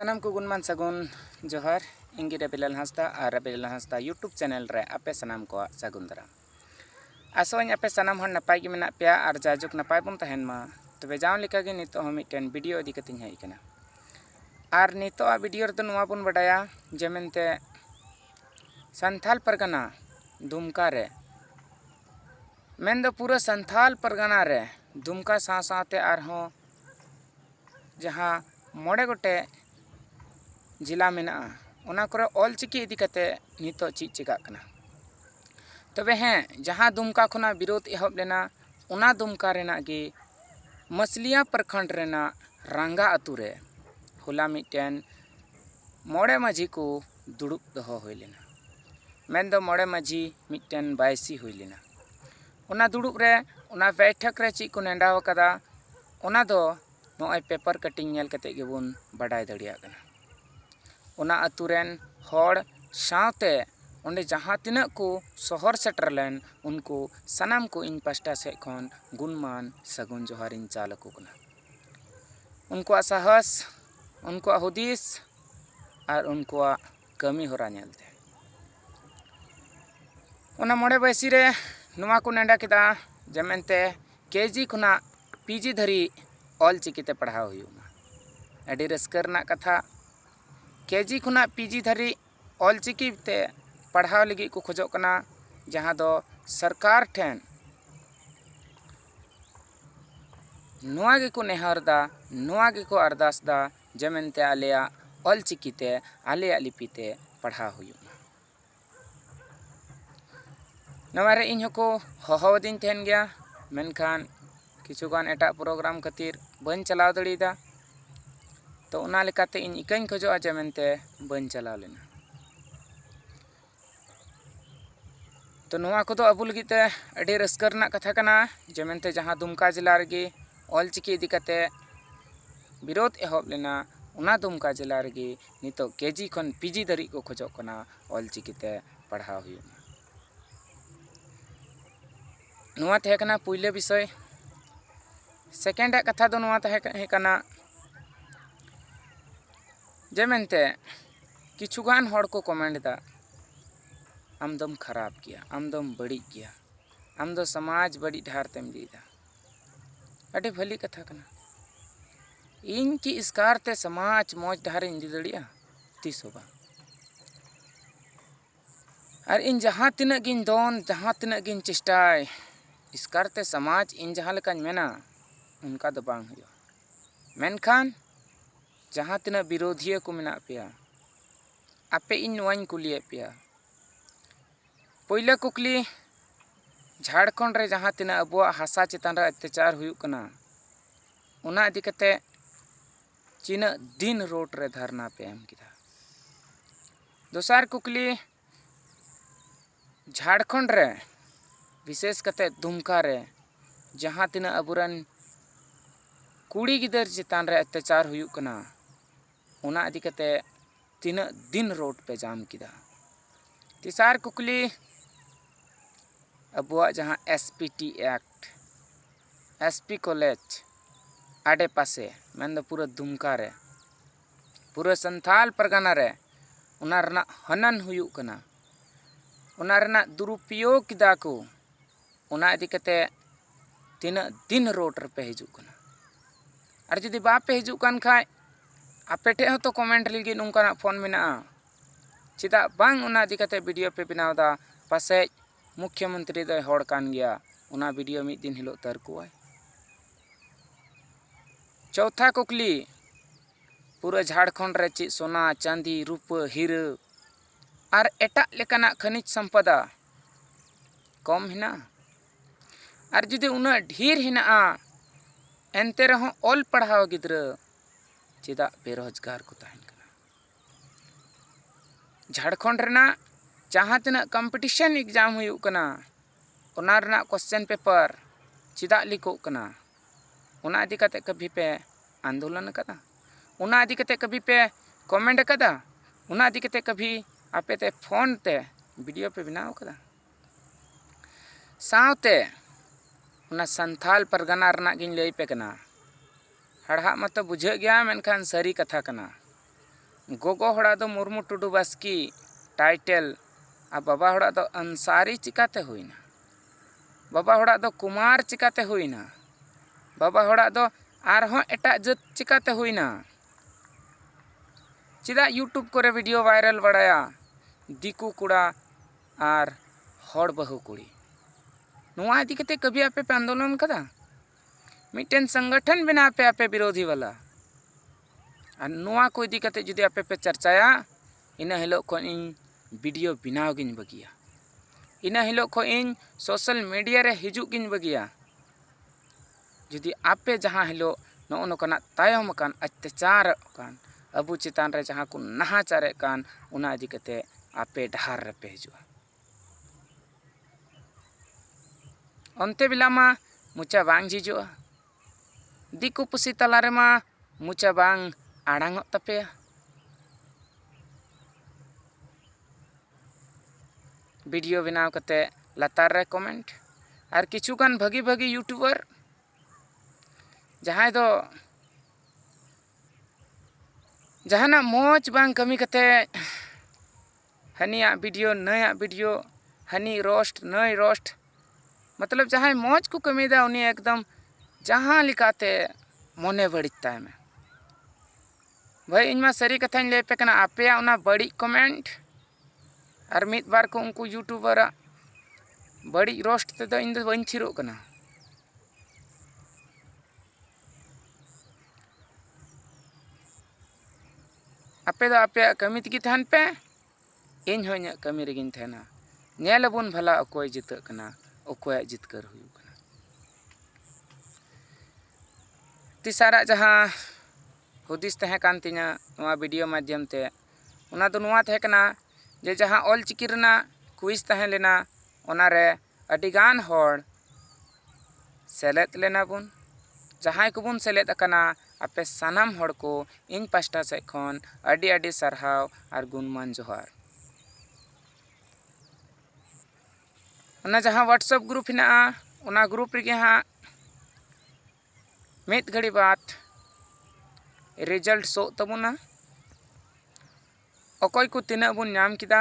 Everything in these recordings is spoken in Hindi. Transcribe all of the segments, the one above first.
सानाम को गुणमान सगुन जोहार इंगी रबिलाल हांसदा और रबिलाल हांसदा यूट्यूब चैनल रे आपे सानाम को सगुन दाराम आसोኝ आपे सानाम हर नपाय गे मेना पेया और जाजुक नपाय बन तहन मा तबे जाव लेका गे नितो हम मिटन वीडियो इदी कतिन हेय कना और नितो आ वीडियो रे नवा बन बडाया जेमेनते संथाल परगना दुमका रे मेन दो पूरा संथाल परगना रे दुमका साथ साथे आरहों जहां मोड़े गोटे जिला मेना ओना करे ऑलचिकी इदी कते नितो चीज चिका कना तबे हैं जहां दुमका खुना विरोध एहब लेना ओना दुमका रेना गे मसलिया प्रखंड रेना रांगा अतु रे होला मिटेन मोड़े माझी को दुड़ुब दहो होय लेना मेन दो मोड़े माझी मिटेन बायसी होय लेना ओना दुड़ुब रे ओना बैठक रे ची को नेंडाव कदा ओना दो नोय पेपर कटिंग नेल कते गेबुन बडाय दड़िया कना ओना अतुरेन हर सावते ओंडे जहां तिना को शहर सेटर लेन उनको सनाम को इन पास्टा से खन गुणमान सगुन जोहार इन चालको कना उनको साहस उनको हुदिस और उनको कमी होरा नेलते ओना मोड़े बैसी रे नुआ को नेंडा केदा जेमेनते केजी खुना पीजी धरी ऑल चिकीते पढ़ाव हुयुमा अडी रस्कर ना कथा केजी खुना पीजी धरी ऑल चिकी ते पढ़ाव लगी को खोजो कना जहां दो सरकार ठेन नुआ गे को नेहरदा नुआ गे को अरदास दा जेमेनते आलेया ऑल चिकीते आलेया लिपिते पढ़ाव हुयुमा नवारे इन हको हहवदिन तेहन गया मेनखान किछुगान एटा प्रोग्राम खातिर बन चलाव दड़ीदा तो उना लेकाते इन इकाइन खोजोआ जेमेनते बन चलाव लेना तो नुआ को अबु लगिते अडी रस्कर ना कथा कना जेमेनते जहां दुमका जिला रेगे ऑल चिकी इदी कते विरोध एहब लेना उना दुमका जिला रेगे नितो केजी खन पीजी धरी को खोजो कना ऑल चिकीते पढ़ाव हुयुमा नुआ तहे कना पुइले विषय सेकेंड कथा दो नुआ तहे कना जेमेनते किछुगान हड़ को कमेंट दा आमदम खराब किया आमदम बड़ी किया आम दो समाज बड़ी ढार तेम दीदा अड़ी भली कथा कना इन की इसकार ते समाज मौज ढार इंदी दड़िया तीसो बा और इन जहां तिना गिन दोन जहां तिना गिन चेष्टाय इसकार ते समाज इन जहां लकान मेना उनका दो बांग हुआ मेनखान जहां तिना विरोधिया को मेना पेया आपे इन नुआइन कुलिए पेया पहला कुकली झारखंड रे जहां तिना अबुआ हासा चेतान रे अत्याचार हुयुक कना उना इदी कते चिना दिन रोड रे धरना पे एम किदा दोसार कुकली झारखंड रे विशेष कते दुमका रे जहां तिना अबुरन कुड़ी गिदर चेतान रे अत्याचार हुयुक कना उना इदी कते तीना दिन रोड पे जाम किदा तिसार कुकली अबुआ जहां एसपीटी एक्ट एसपी कॉलेज आडे पासे मेन दो पूरा दुमका रे पूरा संथाल परगना रे उना रना हनन हुयुक कना उना रना दुरुपयोग किदा को उना इदी कते तीना दिन रोड रे पे हिजुक कना और जुदी बापे हिजुक कान खाय आपे ठे तो कमेंट लगी नुंका फोन मेना चिदा बांग उना इदी कते वीडियो पे बनावदा पासे मुख्यमंत्री दो हड़ कान गया उना वीडियो मिद दिन हिलो तरकुआय चौथा कुकली पूरा झारखंड रे ची सोना चांदी रूपा हीरा और एटा लेकाना खनिज संपदा कम हिना और जुदी उना ढेर हिना एनते रहो ऑल पढ़ाव गिद्रा चिदा बेरोजगार को तहन कना झारखंड रेना जहां तना कंपटीशन एग्जाम हुयुक कना ओना रेना क्वेश्चन पेपर चिदा लिखो कना उना इदी कते कभी पे आंदोलन कदा उना इदी कते कभी पे कमेंट कदा उना इदी कते कभी आपे ते फोन ते वीडियो पे बनाव कदा सावते उना संथाल परगना रना गिन लई पे कना हड़हा मत बुझे गया मेनखान सरी कथा कना गोगो हड़ा दो मुर्मू टुडू बास्की टाइटल और बाबा हड़ा दो अंसारी चिकाते हुईना, बाबा हड़ा दो कुमार चिकाते हुईना, बाबा हड़ा दो आरहों एटा जत चिकाते हुईना। चिदा यूट्यूब करे वीडियो वायरल बड़ाया दिकू कुड़ा और हड़ बहु कुड़ी नुआ इदी कते कभी आपे पे आंदोलन कदा मिटन संगठन बना पे आपे विरोधी वाला और नुआ को इदी कते जुदी आपे पे चर्चाया इन हिलो को इन वीडियो बनाव गिन बगिया, इन हिलो को इन सोशल मीडिया रे हिजुग गिन बगिया। जुदी आपे जहाँ हिलो नो नोकना तायम कान अत्याचार कान अबू चितान रे जहाँ को नाहाचारे कान उना इदी कते आपे डहार रे पे हिजुआ अंते बिला मा मुचा बांग जिजुआ दिकू पुसी तलारे मा मुचा बांग आड़ांग तपेया। वीडियो बनाव कते लतार रे कमेंट और किछुगान भगी भगी यूट्यूबर जहाँ दो जहाना मौज बांग कमी कते हनिया वीडियो नया वीडियो हनी रोस्ट नई रोस्ट मतलब जहाँ मौज को कमी दा उन्हें एकदम जहाँ लिखाते मोने बड़ीता में भाई इनमा सरी कथा ले पे कना आपे उना बड़ी कमेंट और मित बार को उनको यूट्यूबर बड़ी रोस्ट ते दो इन दो बन थिरो कना। आपे दो आपे कमी तकी थान पे इन हो इन कमी रेगिन थाना नेलबुन भला अकोय जित कना अकोय जितकर हुई कना। तिसारा जहाँ हुदिस तहे कान तिना नवा वीडियो माध्यम ते उना दो नुआ तहे कना जे जहाँ ऑल चिकी रना क्विज तहे लेना उना रे अडिगान होड़ सेलेत लेना बुन जहाँ को बुन सेलेत अकना आपे सानाम होड़ को इन पास्टा से खन अडी अडी सरहाव और गुणमान जोहार। उना जहाँ व्हाट्सएप ग्रुप हिना उना ग्रुप रे हाँ मित घड़ी बात रिजल्ट सो तबुना अकोय को तीना बुन नाम किदा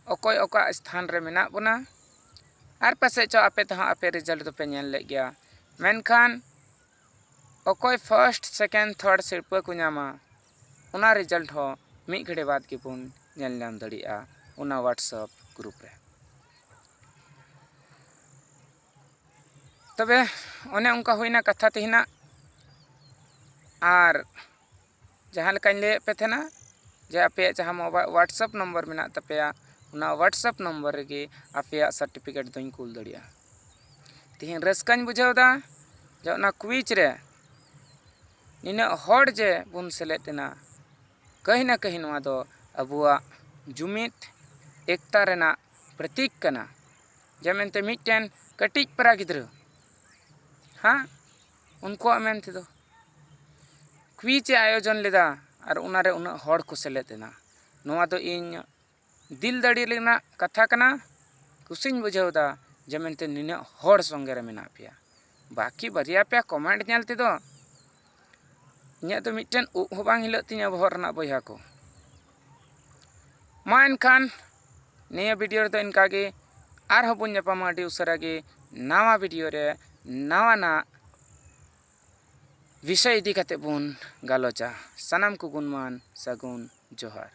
अकोय ओका स्थान रे मेना बुना और पासे चो आपे तहाँ आपे रिजल्ट तो पे नेल ले गया मेनखान अकोय फर्स्ट सेकेंड थर्ड सिरपा को नामा उना रिजल्ट हो मित घड़ी बाद की बुन नेल नाम दड़िया उना व्हाट्सएप ग्रुप रे। तबे ओने उनका होइना कथा तेहिना और जहाँ लेकान ले पे थे ना जे आपे जहाँ मोबाइल व्हाट्सएप नंबर मेना तपेया उना व्हाट्सएप नंबर रे आपे सर्टिफिकेट दोइन कुल दड़िया। तिहिन रस्कान बुझावदा जे उना क्विज रे निना हड़ जे बुन सेलेतेना कहीं ना कहीं नवा दो अबुआ जुमित एकता रेना प्रतीक कना जेमेंते मिटन कटिज परा गिद्र हाँ उनको मेनते दो क्विज आयोजन लेदा और उनारे उना हड़ को सेलेतेना नवा दो इन दिल दड़ी लेना कथा कना कुसिन बुझावदा जेमेंते निना हड़ संगे रे मेना पेया बाकी बरिया पे कमेंट नेलते दो इन्या तो मिटन उब हो बांग हिलत तिया बहर ना बया को मा एनखान निया वीडियो तो इनका गे आर हबुन नेपामा अडी उसरा गे नवा वीडियो रे नवा ना विषय इदी कते बुन गालोचा सानाम को गुणमान सगुन जोहार।